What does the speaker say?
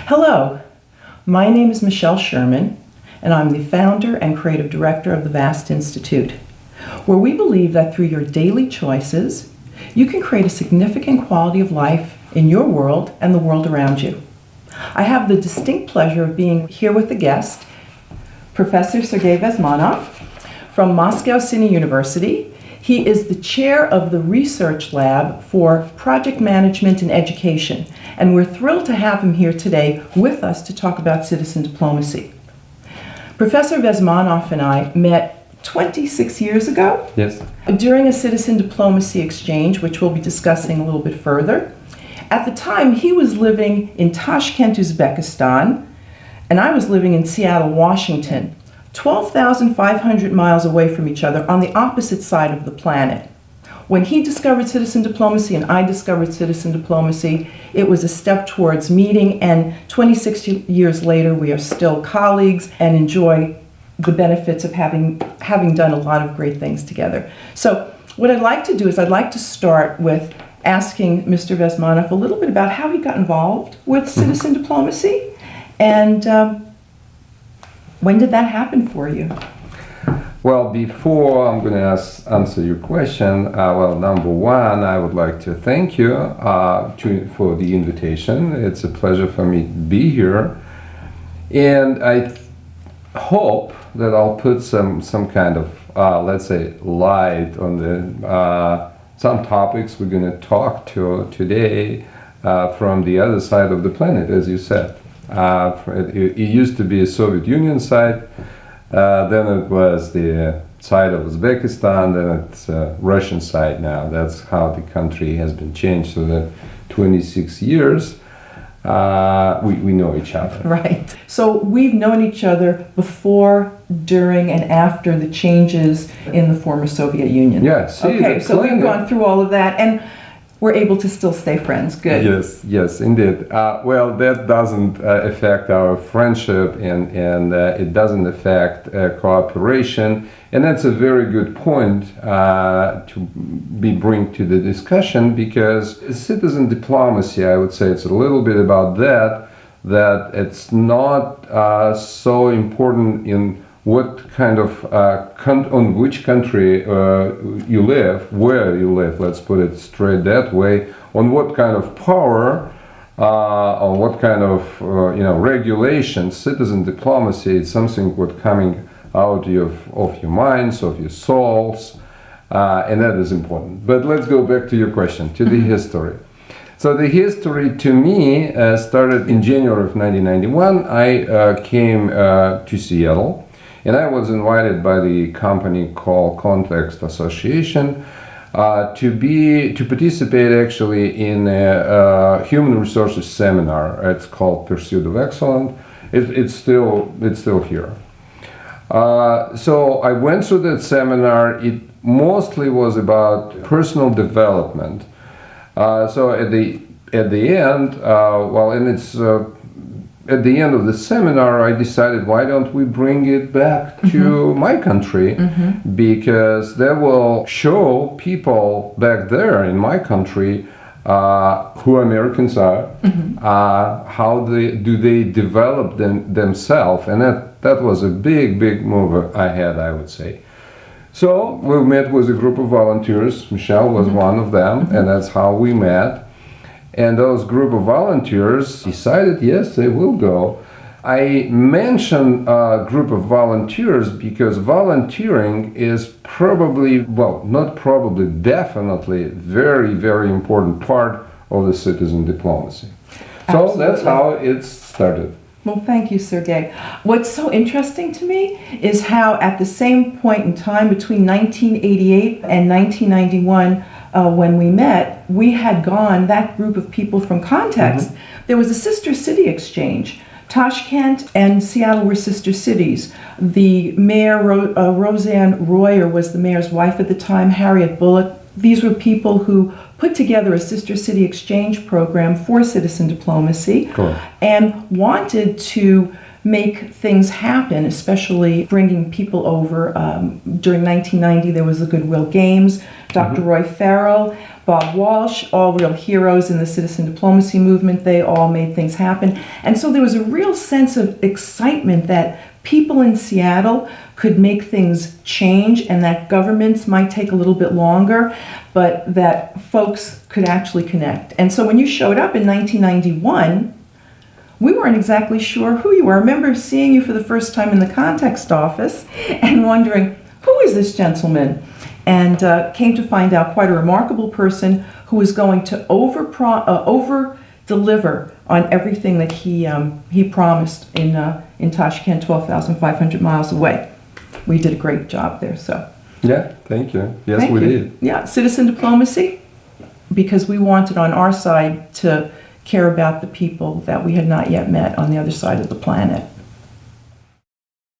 Hello, my name is Michelle Sherman, and I'm the founder and creative director of the VAST Institute, where we believe that through your daily choices, you can create a significant quality of life in your world and the world around you. I have the distinct pleasure of being here with a guest, Professor Sergey Vesmanov from Moscow City University. He is the chair of the Research Lab for Project Management and Education, and we're thrilled to have him here today with us to talk about citizen diplomacy. Professor Vesmanov and I met 26 years ago. Yes. During a citizen diplomacy exchange, which we'll be discussing a little bit further. At the time, he was living in Tashkent, Uzbekistan, and I was living in Seattle, Washington, 12,500 miles away from each other on the opposite side of the planet. When he discovered citizen diplomacy and I discovered citizen diplomacy, it was a step towards meeting, and 26 years later, we are still colleagues and enjoy the benefits of having done a lot of great things together. So what I'd like to do is I'd like to start with asking Mr. Vesmanov a little bit about how he got involved with citizen diplomacy, and when did that happen for you? Well, before I'm going to answer your question, number one, I would like to thank you for the invitation. It's a pleasure for me to be here, and I hope that I'll put some kind of, let's say, light on the some topics we're going to talk to today from the other side of the planet, as you said. It used to be a Soviet Union side, then it was the side of Uzbekistan, then it's Russian side now. That's how the country has been changed. So that 26 years, we know each other. Right. So we've known each other before, during, and after the changes in the former Soviet Union. Yes. Okay, so we've gone through all of that, and we're able to still stay friends. Good. Yes, indeed. Well, that doesn't affect our friendship, and it doesn't affect cooperation, and that's a very good point to bring to the discussion, because citizen diplomacy, I would say it's a little bit about that it's not so important in what kind of on which country you live, where you live, let's put it straight that way, on what kind of power, on what kind of regulations. Citizen diplomacy is something what's coming out of your minds, of your souls, and that is important. But let's go back to your question, to the history. So the history to me started in January of 1991. I came to Seattle. And I was invited by the company called Context Association to participate actually in a human resources seminar. It's called Pursuit of Excellence. It's still here. So I went through that seminar. It mostly was about personal development. So at the end, at the end of the seminar, I decided, why don't we bring it back to my country? Because that will show people back there in my country who Americans are, how they develop themselves. And that was a big move I had, I would say. So we met with a group of volunteers. Michelle was one of them, and that's how we met. And those group of volunteers decided, yes, they will go. I mention a group of volunteers because volunteering is definitely very important part of the citizen diplomacy. Absolutely. So that's how it started. Well, thank you, Sergey. What's so interesting to me is how at the same point in time, between 1988 and 1991, when we met, we had gone, that group of people from Context, there was a sister city exchange. Tashkent and Seattle were sister cities. The mayor, Roseanne Royer, was the mayor's wife at the time, Harriet Bullock. These were people who put together a sister city exchange program for citizen diplomacy. Cool. And wanted to make things happen, especially bringing people over. During 1990, there was the Goodwill Games, Dr. Roy Farrell, Bob Walsh, all real heroes in the citizen diplomacy movement. They all made things happen. And so there was a real sense of excitement that people in Seattle could make things change and that governments might take a little bit longer, but that folks could actually connect. And so when you showed up in 1991, we weren't exactly sure who you were. I remember seeing you for the first time in the context office and wondering, who is this gentleman? And came to find out quite a remarkable person who was going to over-deliver on everything that he promised in Tashkent, 12,500 miles away. We did a great job there, so. Yeah, thank you. Yes, Thank we you. did. Yeah, citizen diplomacy, because we wanted on our side to care about the people that we had not yet met on the other side of the planet.